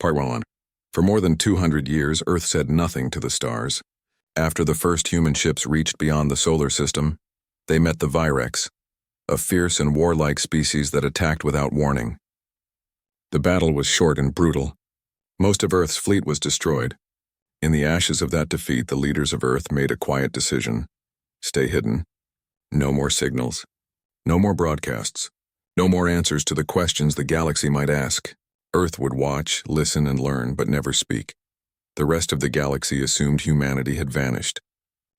Part 1. For more than 200 years, Earth said nothing to the stars. After the first human ships reached beyond the solar system, they met the Virex, a fierce and warlike species that attacked without warning. The battle was short and brutal. Most of Earth's fleet was destroyed. In the ashes of that defeat, the leaders of Earth made a quiet decision. Stay hidden. No more signals. No more broadcasts. No more answers to the questions the galaxy might ask. Earth would watch, listen, and learn, but never speak. The rest of the galaxy assumed humanity had vanished.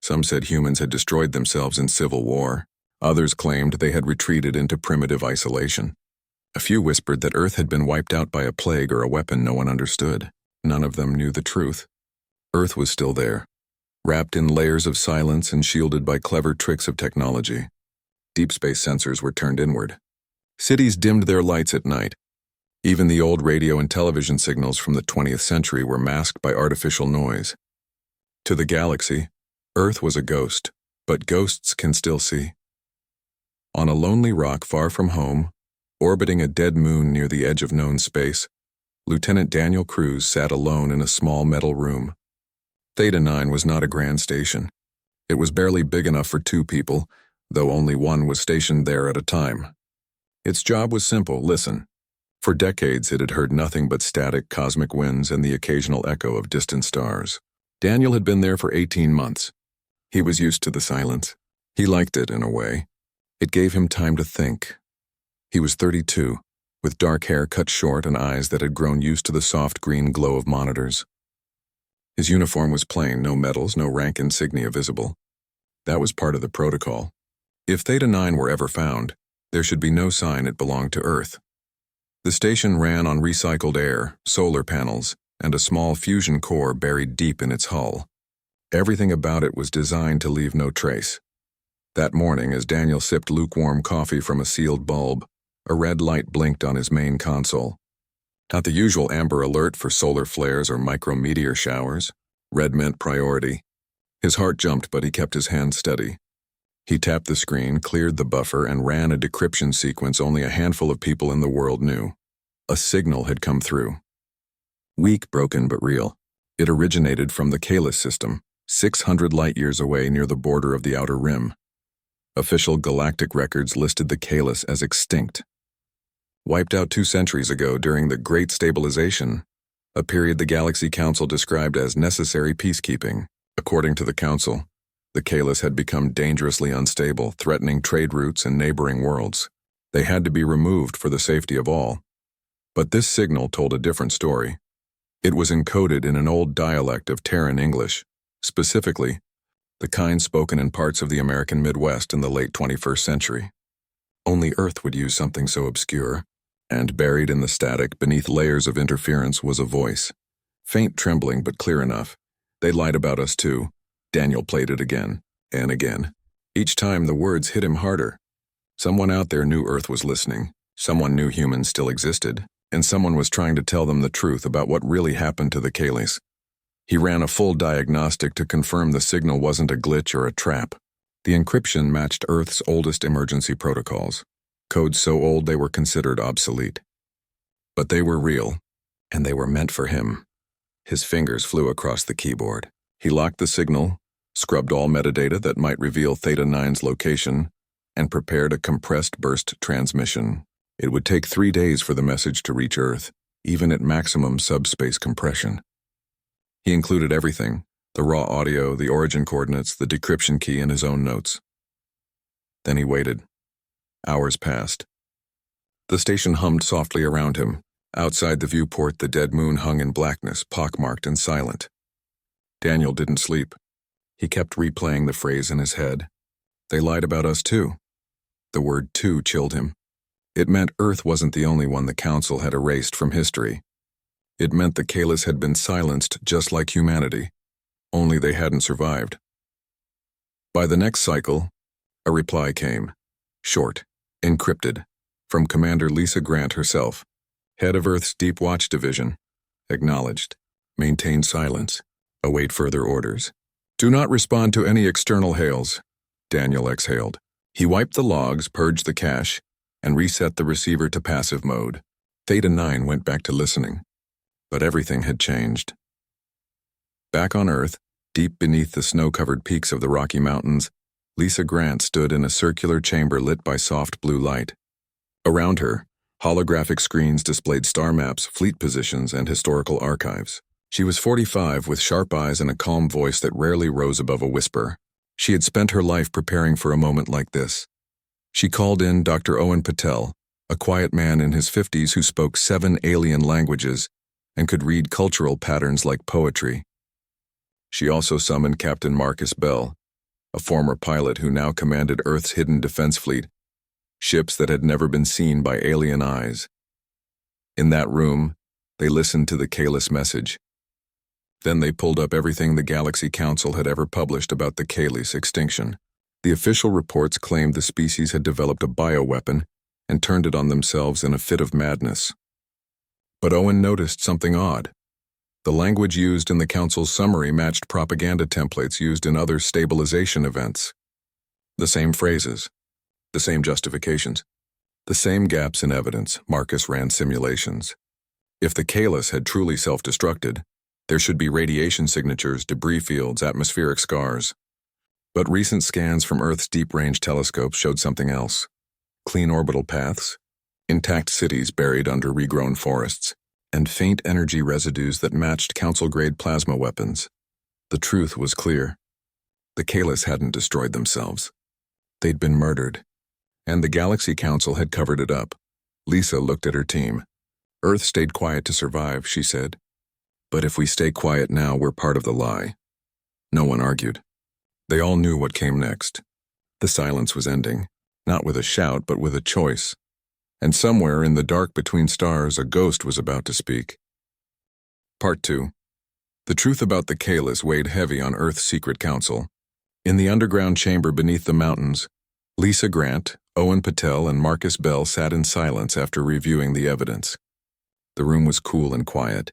Some said humans had destroyed themselves in civil war. Others claimed they had retreated into primitive isolation. A few whispered that Earth had been wiped out by a plague or a weapon no one understood. None of them knew the truth. Earth was still there, wrapped in layers of silence and shielded by clever tricks of technology. Deep space sensors were turned inward. Cities dimmed their lights at night. Even the old radio and television signals from the 20th century were masked by artificial noise. To the galaxy, Earth was a ghost, but ghosts can still see. On a lonely rock far from home, orbiting a dead moon near the edge of known space, Lieutenant Daniel Cruz sat alone in a small metal room. Theta 9 was not a grand station. It was barely big enough for two people, though only one was stationed there at a time. Its job was simple: listen. For decades, it had heard nothing but static cosmic winds and the occasional echo of distant stars. Daniel had been there for 18 months. He was used to the silence. He liked it, in a way. It gave him time to think. He was 32, with dark hair cut short and eyes that had grown used to the soft green glow of monitors. His uniform was plain, no medals, no rank insignia visible. That was part of the protocol. If Theta 9 were ever found, there should be no sign it belonged to Earth. The station ran on recycled air, solar panels, and a small fusion core buried deep in its hull. Everything about it was designed to leave no trace. That morning, as Daniel sipped lukewarm coffee from a sealed bulb, a red light blinked on his main console. Not the usual amber alert for solar flares or micrometeor showers. Red meant priority. His heart jumped, but he kept his hand steady. He tapped the screen, cleared the buffer, and ran a decryption sequence only a handful of people in the world knew. A signal had come through. Weak, broken, but real. It originated from the Kalis system, 600 light-years away near the border of the Outer Rim. Official galactic records listed the Kalis as extinct. Wiped out 2 centuries ago during the Great Stabilization, a period the Galaxy Council described as necessary peacekeeping. According to the Council, the Kalis had become dangerously unstable, threatening trade routes and neighboring worlds. They had to be removed for the safety of all. But this signal told a different story. It was encoded in an old dialect of Terran English, specifically, the kind spoken in parts of the American Midwest in the late 21st century. Only Earth would use something so obscure, and buried in the static beneath layers of interference was a voice. Faint trembling, but clear enough. They lied about us too. Daniel played it again, and again. Each time the words hit him harder. Someone out there knew Earth was listening, someone knew humans still existed, and someone was trying to tell them the truth about what really happened to the Kalis. He ran a full diagnostic to confirm the signal wasn't a glitch or a trap. The encryption matched Earth's oldest emergency protocols, codes so old they were considered obsolete. But they were real, and they were meant for him. His fingers flew across the keyboard. He locked the signal, scrubbed all metadata that might reveal Theta 9's location, and prepared a compressed burst transmission. It would take 3 days for the message to reach Earth, even at maximum subspace compression. He included everything: the raw audio, the origin coordinates, the decryption key, and his own notes. Then he waited. Hours passed. The station hummed softly around him. Outside the viewport, the dead moon hung in blackness, pockmarked and silent. Daniel didn't sleep. He kept replaying the phrase in his head. They lied about us too. The word "too" chilled him. It meant Earth wasn't the only one the Council had erased from history. It meant the Kalis had been silenced just like humanity, only they hadn't survived. By the next cycle, a reply came. Short, encrypted, from Commander Lisa Grant herself, head of Earth's Deep Watch Division. Acknowledged. Maintain silence. Await further orders. Do not respond to any external hails. Daniel exhaled. He wiped the logs, purged the cache, and reset the receiver to passive mode. Theta 9 went back to listening. But everything had changed. Back on Earth, deep beneath the snow-covered peaks of the Rocky Mountains, Lisa Grant stood in a circular chamber lit by soft blue light. Around her, holographic screens displayed star maps, fleet positions, and historical archives. She was 45, with sharp eyes and a calm voice that rarely rose above a whisper. She had spent her life preparing for a moment like this. She called in Dr. Owen Patel, a quiet man in his 50s who spoke 7 alien languages and could read cultural patterns like poetry. She also summoned Captain Marcus Bell, a former pilot who now commanded Earth's hidden defense fleet, ships that had never been seen by alien eyes. In that room, they listened to the Kalis message. Then they pulled up everything the Galaxy Council had ever published about the Kalis extinction. The official reports claimed the species had developed a bioweapon and turned it on themselves in a fit of madness. But Owen noticed something odd. The language used in the Council's summary matched propaganda templates used in other stabilization events. The same phrases, the same justifications, the same gaps in evidence. Marcus ran simulations. If the Kalis had truly self-destructed, there should be radiation signatures, debris fields, atmospheric scars. But recent scans from Earth's deep-range telescopes showed something else. Clean orbital paths, intact cities buried under regrown forests, and faint energy residues that matched Council-grade plasma weapons. The truth was clear. The Kalis hadn't destroyed themselves. They'd been murdered, and the Galaxy Council had covered it up. Lisa looked at her team. Earth stayed quiet to survive, she said. But if we stay quiet now, we're part of the lie. No one argued. They all knew what came next. The silence was ending, not with a shout, but with a choice. And somewhere in the dark between stars, a ghost was about to speak. Part 2. The truth about the Kalis weighed heavy on Earth's secret council. In the underground chamber beneath the mountains, Lisa Grant, Owen Patel, and Marcus Bell sat in silence after reviewing the evidence. The room was cool and quiet,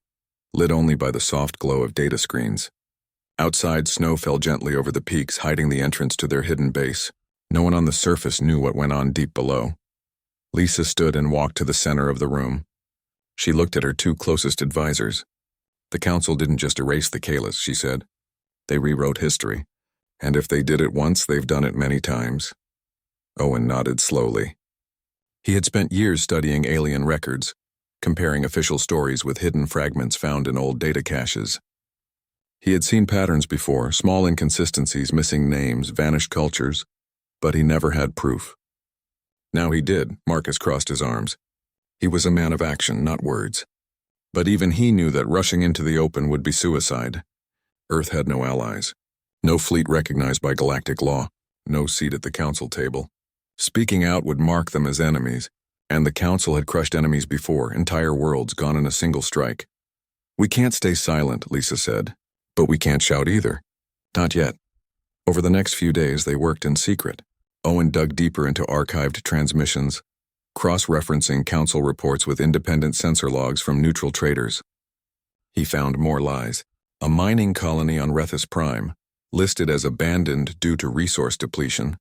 lit only by the soft glow of data screens. Outside, snow fell gently over the peaks, hiding the entrance to their hidden base. No one on the surface knew what went on deep below. Lisa stood and walked to the center of the room. She looked at her 2 closest advisors. The council didn't just erase the Kalis, she said. They rewrote history. And if they did it once, they've done it many times. Owen nodded slowly. He had spent years studying alien records, comparing official stories with hidden fragments found in old data caches. He had seen patterns before, small inconsistencies, missing names, vanished cultures, but he never had proof. Now he did. Marcus crossed his arms. He was a man of action, not words. But even he knew that rushing into the open would be suicide. Earth had no allies. No fleet recognized by galactic law. No seat at the council table. Speaking out would mark them as enemies. And the council had crushed enemies before, entire worlds gone in a single strike. We can't stay silent, Lisa said. But we can't shout either. Not yet. Over the next few days, they worked in secret. Owen dug deeper into archived transmissions, cross-referencing council reports with independent sensor logs from neutral traders. He found more lies. A mining colony on Rethus Prime, listed as abandoned due to resource depletion,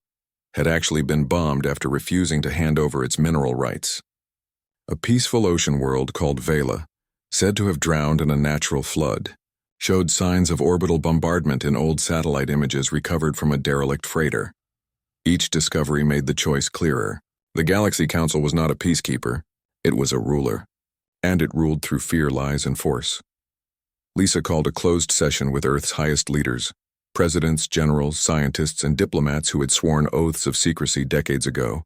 had actually been bombed after refusing to hand over its mineral rights. A peaceful ocean world called Vela, said to have drowned in a natural flood, showed signs of orbital bombardment in old satellite images recovered from a derelict freighter. Each discovery made the choice clearer. The Galaxy Council was not a peacekeeper, it was a ruler. And it ruled through fear, lies, and force. Lisa called a closed session with Earth's highest leaders, presidents, generals, scientists, and diplomats who had sworn oaths of secrecy decades ago.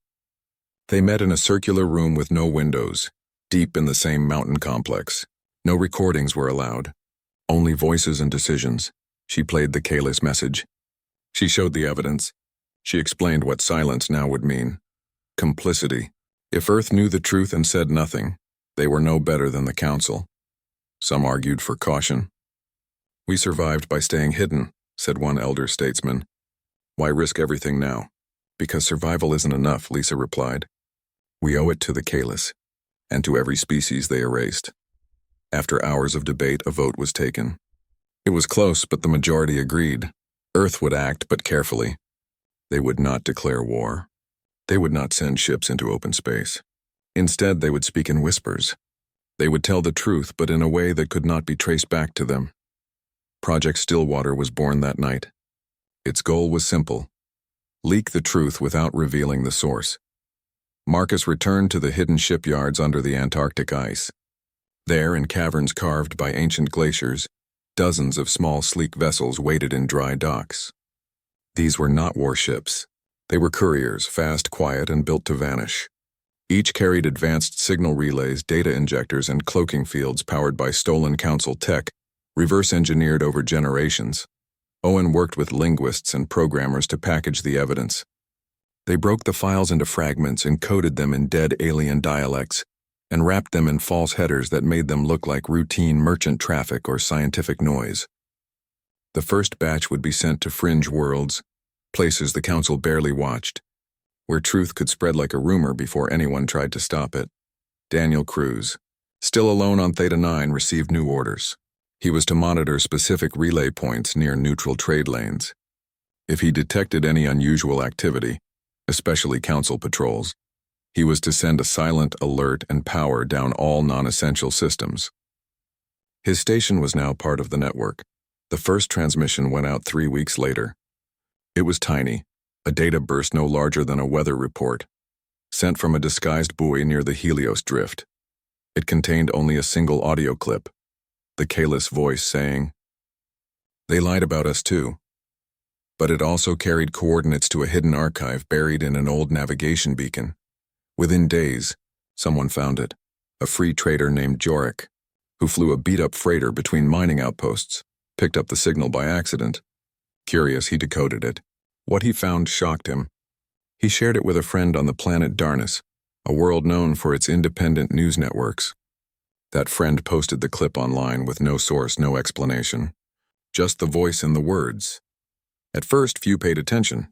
They met in a circular room with no windows, deep in the same mountain complex. No recordings were allowed. Only voices and decisions. She played the Kalis message. She showed the evidence. She explained what silence now would mean. Complicity. If Earth knew the truth and said nothing, they were no better than the Council. Some argued for caution. We survived by staying hidden, said one elder statesman. Why risk everything now? Because survival isn't enough, Lisa replied. We owe it to the Kalis, and to every species they erased. After hours of debate, a vote was taken. It was close, but the majority agreed. Earth would act, but carefully. They would not declare war. They would not send ships into open space. Instead, they would speak in whispers. They would tell the truth, but in a way that could not be traced back to them. Project Stillwater was born that night. Its goal was simple: leak the truth without revealing the source. Marcus returned to the hidden shipyards under the Antarctic ice. There, in caverns carved by ancient glaciers, dozens of small, sleek vessels waited in dry docks. These were not warships. They were couriers, fast, quiet, and built to vanish. Each carried advanced signal relays, data injectors, and cloaking fields powered by stolen Council tech, reverse-engineered over generations. Owen worked with linguists and programmers to package the evidence. They broke the files into fragments, encoded them in dead alien dialects, and wrapped them in false headers that made them look like routine merchant traffic or scientific noise. The first batch would be sent to fringe worlds, places the Council barely watched, where truth could spread like a rumor before anyone tried to stop it. Daniel Cruz, still alone on Theta 9, received new orders. He was to monitor specific relay points near neutral trade lanes. If he detected any unusual activity, especially Council patrols, he was to send a silent alert and power down all non-essential systems. His station was now part of the network. The first transmission went out 3 weeks later. It was tiny, a data burst no larger than a weather report, sent from a disguised buoy near the Helios drift. It contained only a single audio clip, the Kalis voice saying, "They lied about us too." But it also carried coordinates to a hidden archive buried in an old navigation beacon. Within days, someone found it, a free trader named Jorik, who flew a beat-up freighter between mining outposts, picked up the signal by accident. Curious, he decoded it. What he found shocked him. He shared it with a friend on the planet Darnus, a world known for its independent news networks. That friend posted the clip online with no source, no explanation. Just the voice and the words. At first, few paid attention,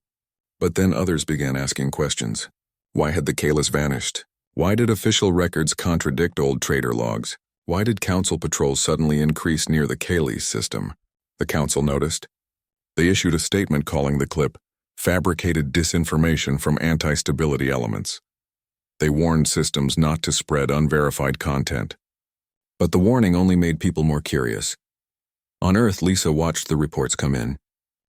but then others began asking questions. Why had the Kalis vanished? Why did official records contradict old trader logs? Why did Council patrols suddenly increase near the Kalis system? The Council noticed. They issued a statement calling the clip fabricated disinformation from anti-stability elements. They warned systems not to spread unverified content. But the warning only made people more curious. On Earth, Lisa watched the reports come in.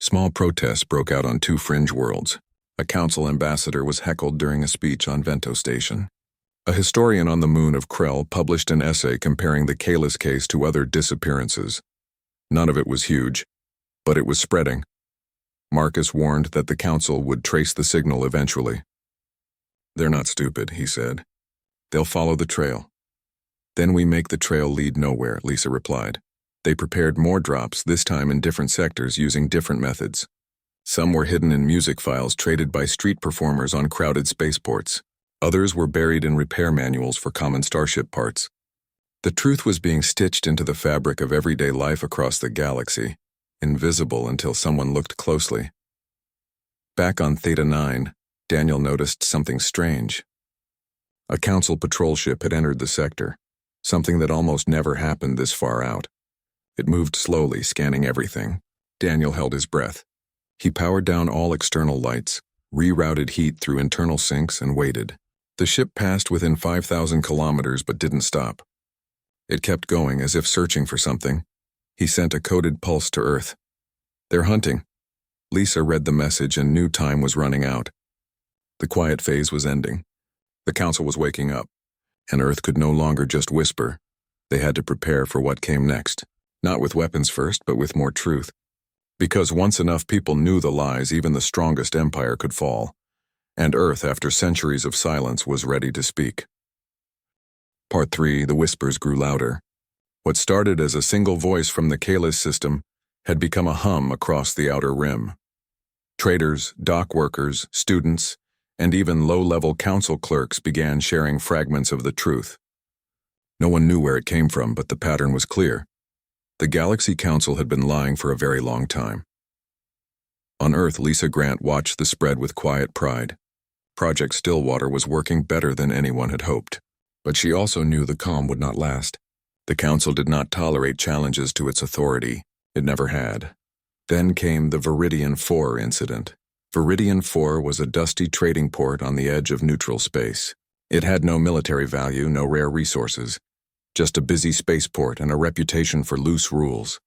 Small protests broke out on 2 fringe worlds. A Council ambassador was heckled during a speech on Vento Station. A historian on the moon of Krell published an essay comparing the Kalis case to other disappearances. None of it was huge, but it was spreading. Marcus warned that the Council would trace the signal eventually. "They're not stupid," he said. "They'll follow the trail." "Then we make the trail lead nowhere," Lisa replied. They prepared more drops, this time in different sectors using different methods. Some were hidden in music files traded by street performers on crowded spaceports. Others were buried in repair manuals for common starship parts. The truth was being stitched into the fabric of everyday life across the galaxy, invisible until someone looked closely. Back on Theta 9, Daniel noticed something strange. A Council patrol ship had entered the sector, something that almost never happened this far out. It moved slowly, scanning everything. Daniel held his breath. He powered down all external lights, rerouted heat through internal sinks, and waited. The ship passed within 5,000 kilometers but didn't stop. It kept going as if searching for something. He sent a coded pulse to Earth. "They're hunting." Lisa read the message and knew time was running out. The quiet phase was ending. The Council was waking up, and Earth could no longer just whisper. They had to prepare for what came next. Not with weapons first, but with more truth. Because once enough people knew the lies, even the strongest empire could fall. And Earth, after centuries of silence, was ready to speak. Part 3, the whispers grew louder. What started as a single voice from the Kalis system had become a hum across the outer rim. Traders, dock workers, students, and even low-level Council clerks began sharing fragments of the truth. No one knew where it came from, but the pattern was clear. The Galaxy Council had been lying for a very long time. On Earth, Lisa Grant watched the spread with quiet pride. Project Stillwater was working better than anyone had hoped. But she also knew the calm would not last. The Council did not tolerate challenges to its authority. It never had. Then came the Viridian 4 incident. Viridian 4 was a dusty trading port on the edge of neutral space. It had no military value, no rare resources. just a busy spaceport and a reputation for loose rules.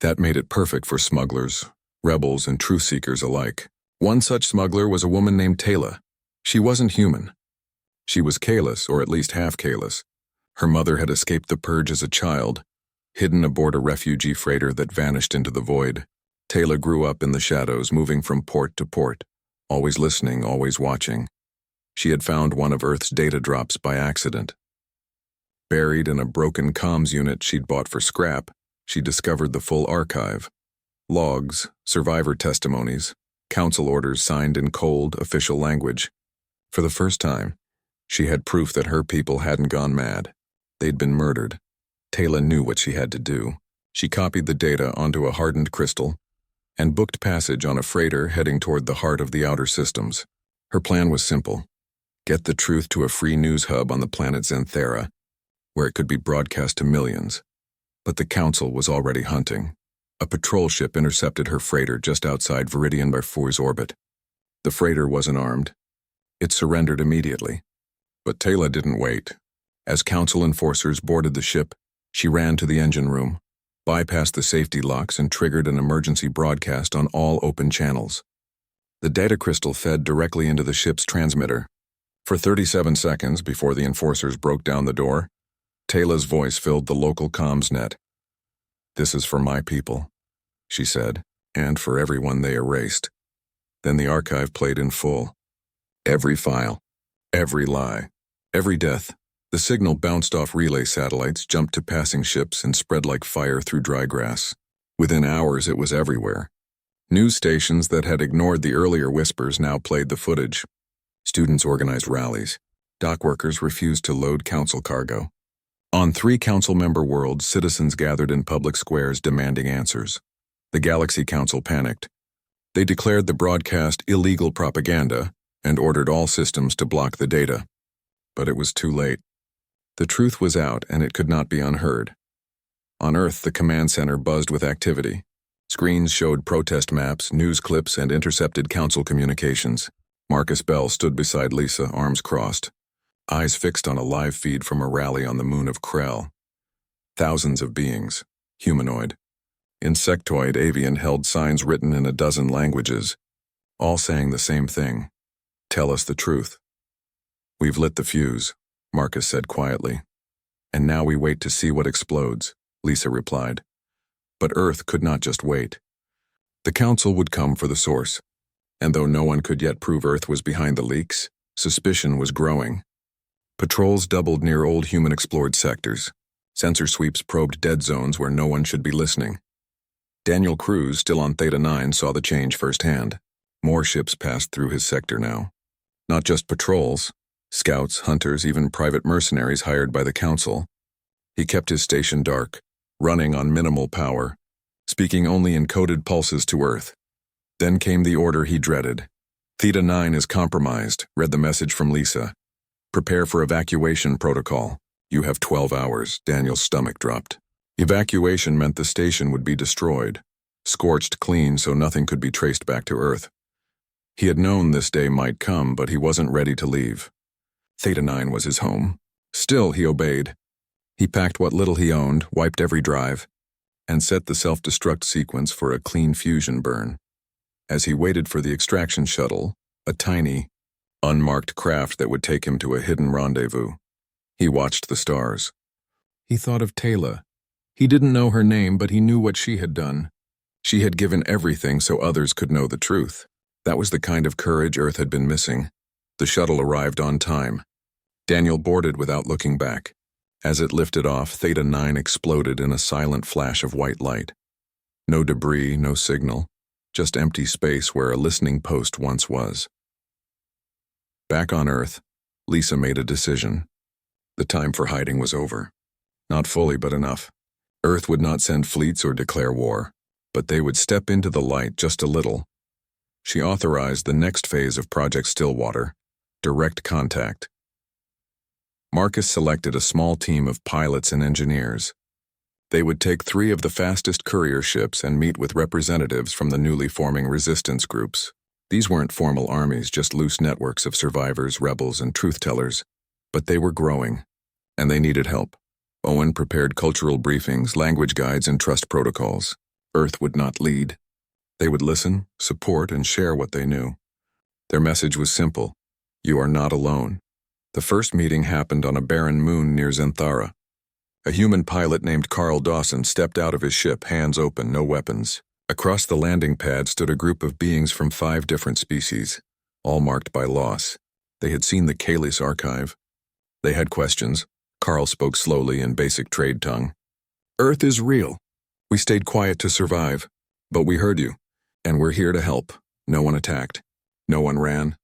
That made it perfect for smugglers, rebels, and truth seekers alike. One such smuggler was a woman named Tayla. She wasn't human. She was Kalis, or at least half Kalis. Her mother had escaped the purge as a child, hidden aboard a refugee freighter that vanished into the void. Tayla grew up in the shadows, moving from port to port, always listening, always watching. She had found one of Earth's data drops by accident. Buried in a broken comms unit she'd bought for scrap, she discovered the full archive. Logs, survivor testimonies, council orders signed in cold, official language. For the first time, she had proof that her people hadn't gone mad. They'd been murdered. Tayla knew what she had to do. She copied the data onto a hardened crystal and booked passage on a freighter heading toward the heart of the outer systems. Her plan was simple: get the truth to a free news hub on the planet Xanthera, where it could be broadcast to millions. But the council was already hunting. A patrol ship intercepted her freighter just outside Viridian by Four's orbit. The freighter wasn't armed. It surrendered immediately. But Tayla didn't wait. As council enforcers boarded the ship, she ran to the engine room, bypassed the safety locks, and triggered an emergency broadcast on all open channels. The data crystal fed directly into the ship's transmitter. For 37 seconds before the enforcers broke down the door, Tayla's voice filled the local comms net. "This is for my people," she said, "and for everyone they erased." Then the archive played in full. Every file, every lie, every death. The signal bounced off relay satellites, jumped to passing ships, and spread like fire through dry grass. Within hours, it was everywhere. News stations that had ignored the earlier whispers now played the footage. Students organized rallies. Dock workers refused to load council cargo. On 3 council-member worlds, citizens gathered in public squares demanding answers. The Galaxy Council panicked. They declared the broadcast illegal propaganda and ordered all systems to block the data. But it was too late. The truth was out, and it could not be unheard. On Earth, the command center buzzed with activity. Screens showed protest maps, news clips, and intercepted council communications. Marcus Bell stood beside Lisa, arms crossed, eyes fixed on a live feed from a rally on the moon of Krell. Thousands of beings, humanoid, insectoid, avian, held signs written in a dozen languages, all saying the same thing: "Tell us the truth." "We've lit the fuse," Marcus said quietly. "And now we wait to see what explodes," Lisa replied. But Earth could not just wait. The council would come for the source. And though no one could yet prove Earth was behind the leaks, suspicion was growing. Patrols doubled near old human-explored sectors. Sensor sweeps probed dead zones where no one should be listening. Daniel Cruz, still on Theta 9, saw the change firsthand. More ships passed through his sector now. Not just patrols, scouts, hunters, even private mercenaries hired by the council. He kept his station dark, running on minimal power, speaking only in coded pulses to Earth. Then came the order he dreaded. "Theta 9 is compromised," read the message from Lisa. "Prepare for evacuation protocol. You have 12 hours. Daniel's stomach dropped. Evacuation meant the station would be destroyed, scorched clean so nothing could be traced back to Earth. He had known this day might come, but he wasn't ready to leave. Theta 9 was his home. Still, he obeyed. He packed what little he owned, wiped every drive, and set the self-destruct sequence for a clean fusion burn. As he waited for the extraction shuttle, a tiny, unmarked craft that would take him to a hidden rendezvous, he watched the stars. He thought of Tayla. He didn't know her name, but he knew what she had done. She had given everything so others could know the truth. That was the kind of courage Earth had been missing. The shuttle arrived on time. Daniel boarded without looking back. As it lifted off, Theta 9 exploded in a silent flash of white light. No debris, no signal, just empty space where a listening post once was. Back on Earth, Lisa made a decision. The time for hiding was over. Not fully, but enough. Earth would not send fleets or declare war, but they would step into the light just a little. She authorized the next phase of Project Stillwater, direct contact. Marcus selected a small team of pilots and engineers. They would take 3 of the fastest courier ships and meet with representatives from the newly forming resistance groups. These weren't formal armies, just loose networks of survivors, rebels, and truth-tellers. But they were growing, and they needed help. Owen prepared cultural briefings, language guides, and trust protocols. Earth would not lead. They would listen, support, and share what they knew. Their message was simple: you are not alone. The first meeting happened on a barren moon near Zenthara. A human pilot named Carl Dawson stepped out of his ship, hands open, no weapons. Across the landing pad stood a group of beings from 5 different species, all marked by loss. They had seen the Kalis archive. They had questions. Carl spoke slowly in basic trade tongue. Earth is real. We stayed quiet to survive, but we heard you, and we're here to help. No one attacked. No one ran.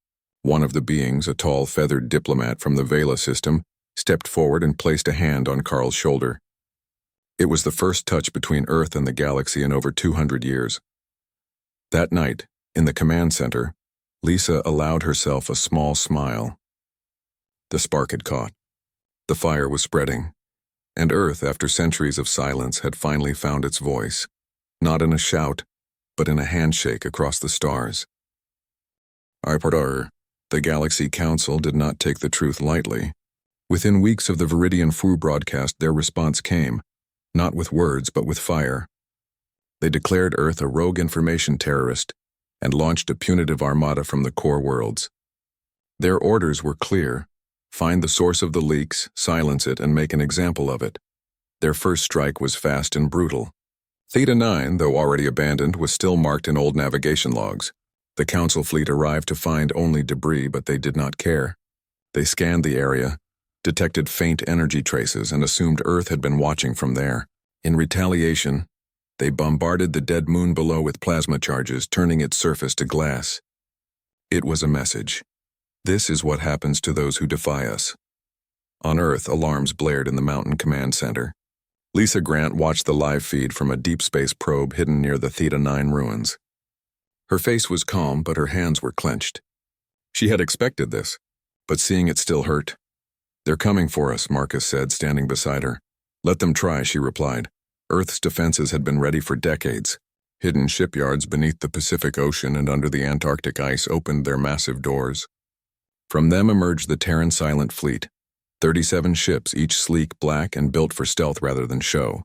One of the beings, a tall, feathered diplomat from the Vela system, stepped forward and placed a hand on Carl's shoulder. It was the first touch between Earth and the galaxy in over 200 years. That night, in the command center, Lisa allowed herself a small smile. The spark had caught. The fire was spreading, and Earth, after centuries of silence, had finally found its voice, not in a shout, but in a handshake across the stars. The Galaxy Council did not take the truth lightly. Within weeks of the Viridian Fu broadcast, their response came, not with words, but with fire. They declared Earth a rogue information terrorist and launched a punitive armada from the core worlds. Their orders were clear: find the source of the leaks, silence it, and make an example of it. Their first strike was fast and brutal. Theta 9, though already abandoned, was still marked in old navigation logs. The Council fleet arrived to find only debris, but they did not care. They scanned the area, detected faint energy traces, and assumed Earth had been watching from there. In retaliation, they bombarded the dead moon below with plasma charges, turning its surface to glass. It was a message. This is what happens to those who defy us. On Earth, alarms blared in the Mountain Command Center. Lisa Grant watched the live feed from a deep space probe hidden near the Theta 9 ruins. Her face was calm, but her hands were clenched. She had expected this, but seeing it still hurt. They're coming for us, Marcus said, standing beside her. Let them try, she replied. Earth's defenses had been ready for decades. Hidden shipyards beneath the Pacific Ocean and under the Antarctic ice opened their massive doors. From them emerged the Terran Silent Fleet, 37 ships, each sleek, black, and built for stealth rather than show.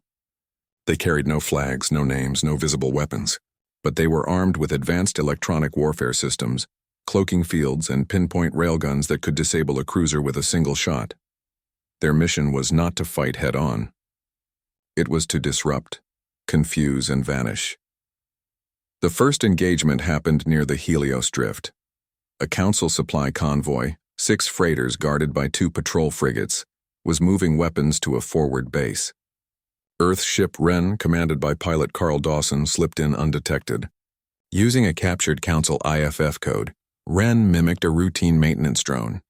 They carried no flags, no names, no visible weapons, but they were armed with advanced electronic warfare systems, cloaking fields, and pinpoint railguns that could disable a cruiser with a single shot. Their mission was not to fight head-on. It was to disrupt, confuse, and vanish. The first engagement happened near the Helios Drift. A Council supply convoy, 6 freighters guarded by 2 patrol frigates, was moving weapons to a forward base. Earth's ship Wren, commanded by pilot Carl Dawson, slipped in undetected. Using a captured Council IFF code, Wren mimicked a routine maintenance drone.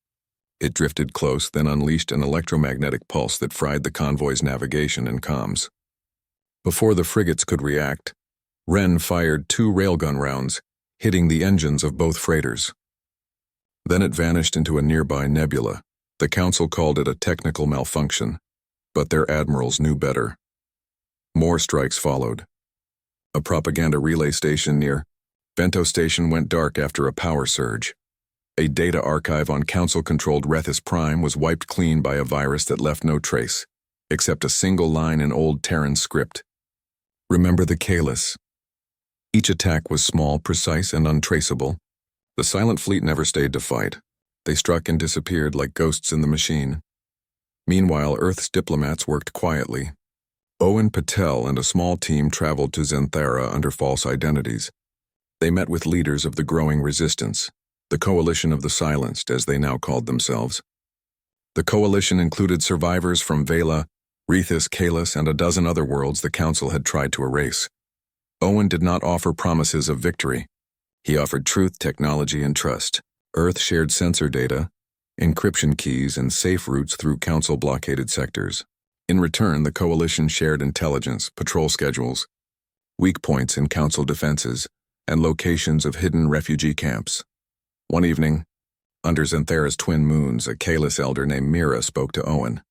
It drifted close, then unleashed an electromagnetic pulse that fried the convoy's navigation and comms. Before the frigates could react, Wren fired 2 railgun rounds, hitting the engines of both freighters. Then it vanished into a nearby nebula. The Council called it a technical malfunction, but their admirals knew better. More strikes followed. A propaganda relay station near Bento Station went dark after a power surge. A data archive on Council-controlled Rethys Prime was wiped clean by a virus that left no trace, except a single line in old Terran script. Remember the Kalis. Each attack was small, precise, and untraceable. The Silent Fleet never stayed to fight. They struck and disappeared like ghosts in the machine. Meanwhile, Earth's diplomats worked quietly. Owen Patel and a small team traveled to Zenthara under false identities. They met with leaders of the growing resistance, the Coalition of the Silenced, as they now called themselves. The coalition included survivors from Vela, Rethys, Kalis, and a dozen other worlds the Council had tried to erase. Owen did not offer promises of victory. He offered truth, technology, and trust. Earth shared sensor data, encryption keys, and safe routes through Council-blockaded sectors. In return, the Coalition shared intelligence, patrol schedules, weak points in Council defenses, and locations of hidden refugee camps. One evening, under Zenthara's twin moons, a Kalis elder named Mira spoke to Owen.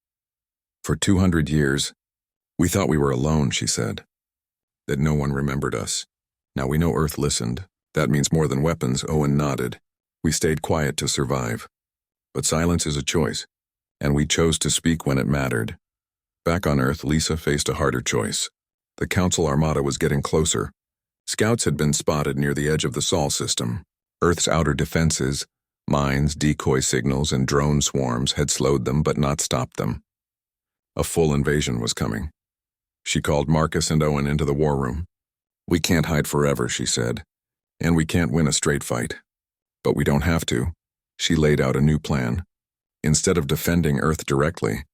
For 200 years, we thought we were alone, she said. That no one remembered us. Now we know Earth listened. That means more than weapons, Owen nodded. We stayed quiet to survive. But silence is a choice, and we chose to speak when it mattered. Back on Earth, Lisa faced a harder choice. The Council Armada was getting closer. Scouts had been spotted near the edge of the Sol system. Earth's outer defenses, mines, decoy signals, and drone swarms had slowed them but not stopped them. A full invasion was coming. She called Marcus and Owen into the war room. "We can't hide forever," she said, "and we can't win a straight fight. But we don't have to." She laid out a new plan. Instead of defending Earth directly,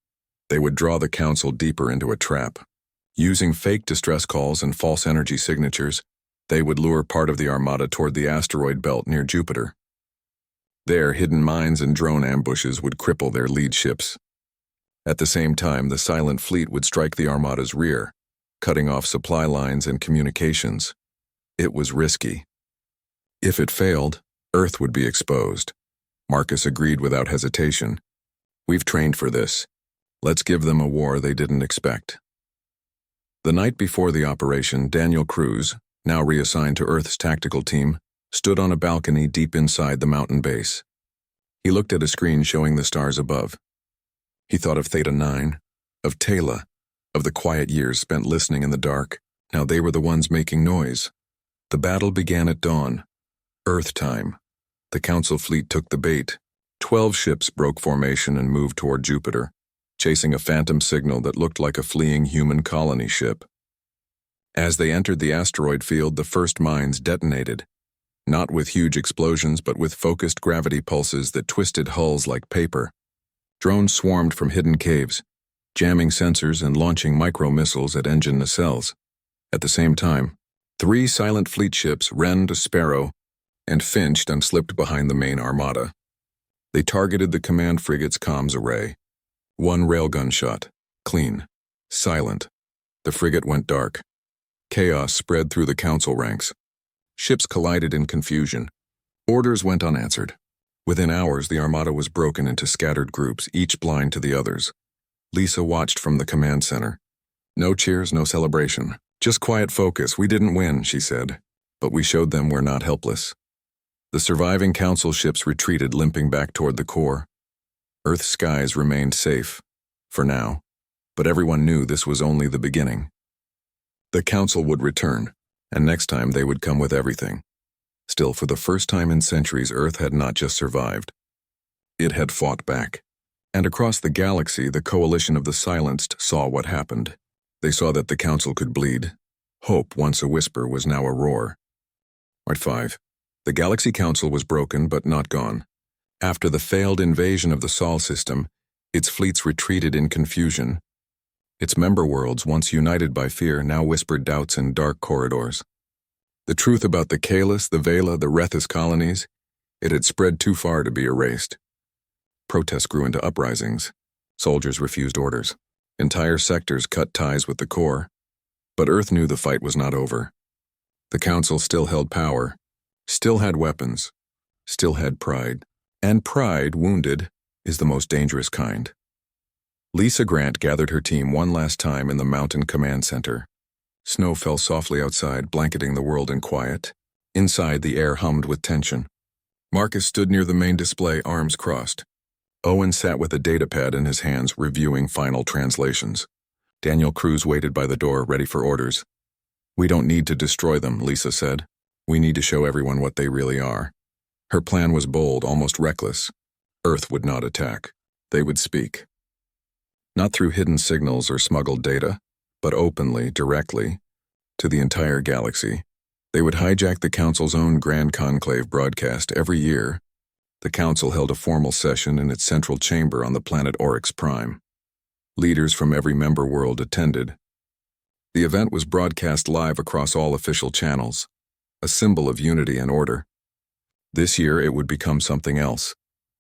they would draw the Council deeper into a trap. Using fake distress calls and false energy signatures, they would lure part of the Armada toward the asteroid belt near Jupiter. There, hidden mines and drone ambushes would cripple their lead ships. At the same time, the Silent Fleet would strike the Armada's rear, cutting off supply lines and communications. It was risky. If it failed, Earth would be exposed. Marcus agreed without hesitation. "We've trained for this. Let's give them a war they didn't expect." The night before the operation, Daniel Cruz, now reassigned to Earth's tactical team, stood on a balcony deep inside the mountain base. He looked at a screen showing the stars above. He thought of Theta 9, of Taylor, of the quiet years spent listening in the dark. Now they were the ones making noise. The battle began at dawn. Earth time. The Council fleet took the bait. 12 ships broke formation and moved toward Jupiter, chasing a phantom signal that looked like a fleeing human colony ship. As they entered the asteroid field, the first mines detonated, not with huge explosions but with focused gravity pulses that twisted hulls like paper. Drones swarmed from hidden caves, jamming sensors and launching micro-missiles at engine nacelles. At the same time, 3 Silent Fleet ships, Wren, Sparrow, and Finched and slipped behind the main armada. They targeted the command frigate's comms array. 1 railgun shot. Clean. Silent. The frigate went dark. Chaos spread through the Council ranks. Ships collided in confusion. Orders went unanswered. Within hours, the Armada was broken into scattered groups, each blind to the others. Lisa watched from the command center. "No cheers, no celebration. Just quiet focus. We didn't win," she said. "But we showed them we're not helpless." The surviving Council ships retreated, limping back toward the core. Earth's skies remained safe, for now, but everyone knew this was only the beginning. The Council would return, and next time they would come with everything. Still, for the first time in centuries, Earth had not just survived. It had fought back. And across the galaxy, the coalition of the silenced saw what happened. They saw that the Council could bleed. Hope, once a whisper, was now a roar. Part 5. The Galaxy Council was broken but not gone. After the failed invasion of the Sol system, its fleets retreated in confusion. Its member worlds, once united by fear, now whispered doubts in dark corridors. The truth about the Kalis, the Vela, the Rethus colonies, it had spread too far to be erased. Protests grew into uprisings. Soldiers refused orders. Entire sectors cut ties with the core. But Earth knew the fight was not over. The Council still held power, still had weapons, still had pride. And pride, wounded, is the most dangerous kind. Lisa Grant gathered her team one last time in the Mountain Command Center. Snow fell softly outside, blanketing the world in quiet. Inside, the air hummed with tension. Marcus stood near the main display, arms crossed. Owen sat with a datapad in his hands, reviewing final translations. Daniel Cruz waited by the door, ready for orders. "We don't need to destroy them," Lisa said. "We need to show everyone what they really are." Her plan was bold, almost reckless. Earth would not attack. They would speak. Not through hidden signals or smuggled data, but openly, directly, to the entire galaxy. They would hijack the Council's own Grand Conclave broadcast every year. The Council held a formal session in its central chamber on the planet Oryx Prime. Leaders from every member world attended. The event was broadcast live across all official channels, a symbol of unity and order. This year it would become something else.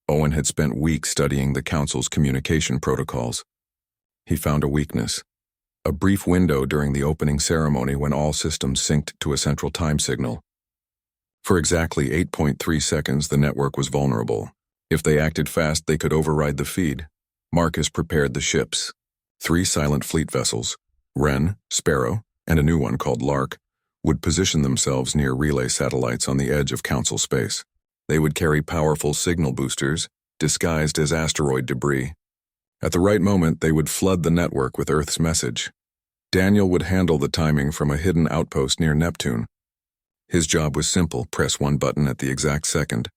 Owen had spent weeks studying the Council's communication protocols. He found a weakness. A brief window during the opening ceremony when all systems synced to a central time signal. For exactly 8.3 seconds, the network was vulnerable. If they acted fast, they could override the feed. Marcus prepared the ships. 3 Silent Fleet vessels, Wren, Sparrow, and a new one called Lark, would position themselves near relay satellites on the edge of Council space. They would carry powerful signal boosters, disguised as asteroid debris. At the right moment, they would flood the network with Earth's message. Daniel would handle the timing from a hidden outpost near Neptune. His job was simple: press one button at the exact second.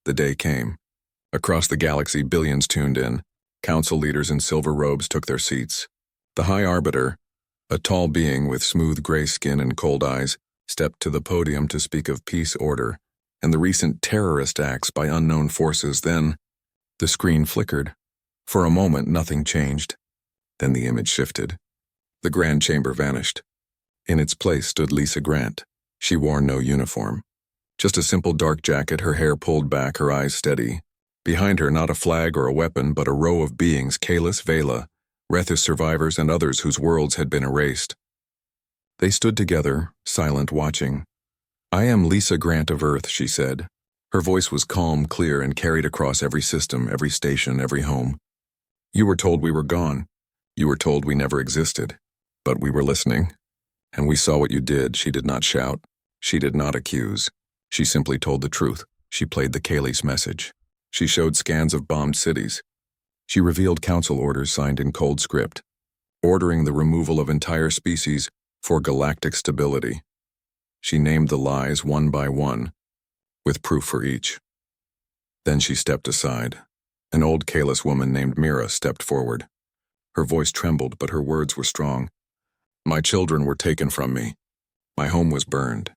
The day came. Across the galaxy, billions tuned in. Council leaders in silver robes took their seats. The High Arbiter, a tall being with smooth gray skin and cold eyes, stepped to the podium to speak of peace, order, and the recent terrorist acts by unknown forces. Then, the screen flickered. For a moment, nothing changed. Then the image shifted. The Grand Chamber vanished. In its place stood Lisa Grant. She wore no uniform. Just a simple dark jacket, her hair pulled back, her eyes steady. Behind her, not a flag or a weapon, but a row of beings: Kalis, Vela, Rethus survivors, and others whose worlds had been erased. They stood together, silent, watching. "I am Lisa Grant of Earth," she said. Her voice was calm, clear, and carried across every system, every station, every home. "You were told we were gone. You were told we never existed. But we were listening. And we saw what you did." She did not shout. She did not accuse. She simply told the truth. She played the Kalis message. She showed scans of bombed cities. She revealed council orders signed in cold script, ordering the removal of entire species for galactic stability. She named the lies one by one, with proof for each. Then she stepped aside. An old Kalis woman named Mira stepped forward. Her voice trembled, but her words were strong. "My children were taken from me. My home was burned.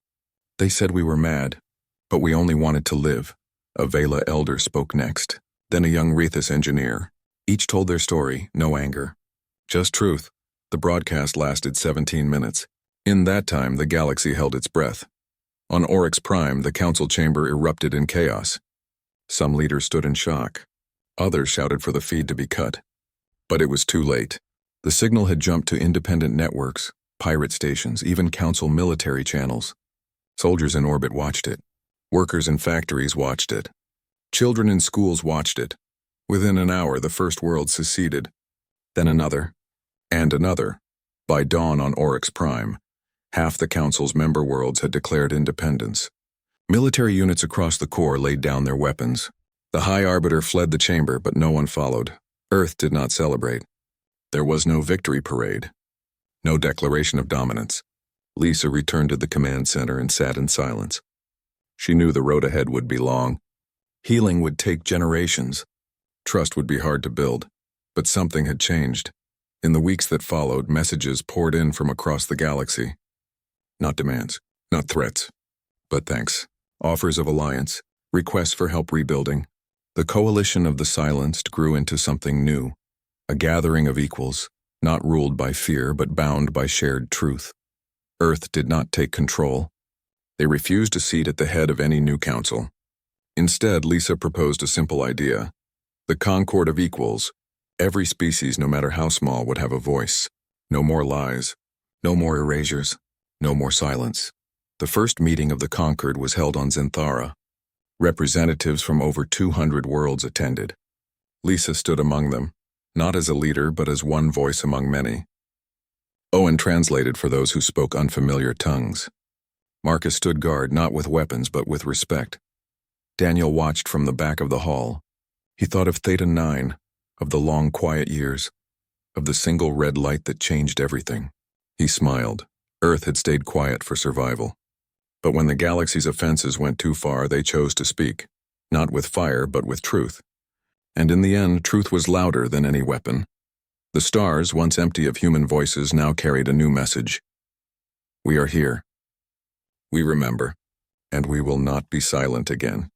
They said we were mad, but we only wanted to live." A Vela elder spoke next, then a young Rethus engineer. Each told their story, no anger, just truth. The broadcast lasted 17 minutes. In that time, the galaxy held its breath. On Oryx Prime, the council chamber erupted in chaos. Some leaders stood in shock. Others shouted for the feed to be cut. But it was too late. The signal had jumped to independent networks, pirate stations, even council military channels. Soldiers in orbit watched it. Workers in factories watched it. Children in schools watched it. Within an hour, the first world seceded. Then another, and another. By dawn on Oryx Prime, half the council's member worlds had declared independence. Military units across the core laid down their weapons. The High Arbiter fled the chamber, but no one followed. Earth did not celebrate. There was no victory parade. No declaration of dominance. Lisa returned to the command center and sat in silence. She knew the road ahead would be long. Healing would take generations. Trust would be hard to build. But something had changed. In the weeks that followed, messages poured in from across the galaxy. Not demands, not threats, but thanks. Offers of alliance, requests for help rebuilding. The coalition of the silenced grew into something new. A gathering of equals, not ruled by fear but bound by shared truth. Earth did not take control. They refused a seat at the head of any new council. Instead, Lisa proposed a simple idea. The concord of equals. Every species, no matter how small, would have a voice. No more lies. No more erasures. No more silence. The first meeting of the Concord was held on Zenthara. Representatives from over 200 worlds attended. Lisa stood among them, not as a leader but as one voice among many. Owen translated for those who spoke unfamiliar tongues. Marcus stood guard, not with weapons but with respect. Daniel watched from the back of the hall. He thought of Theta 9, of the long quiet years, of the single red light that changed everything. He smiled. Earth had stayed quiet for survival. But when the galaxy's offenses went too far, they chose to speak, not with fire but with truth. And in the end, truth was louder than any weapon. The stars, once empty of human voices, now carried a new message. We are here. We remember, and we will not be silent again.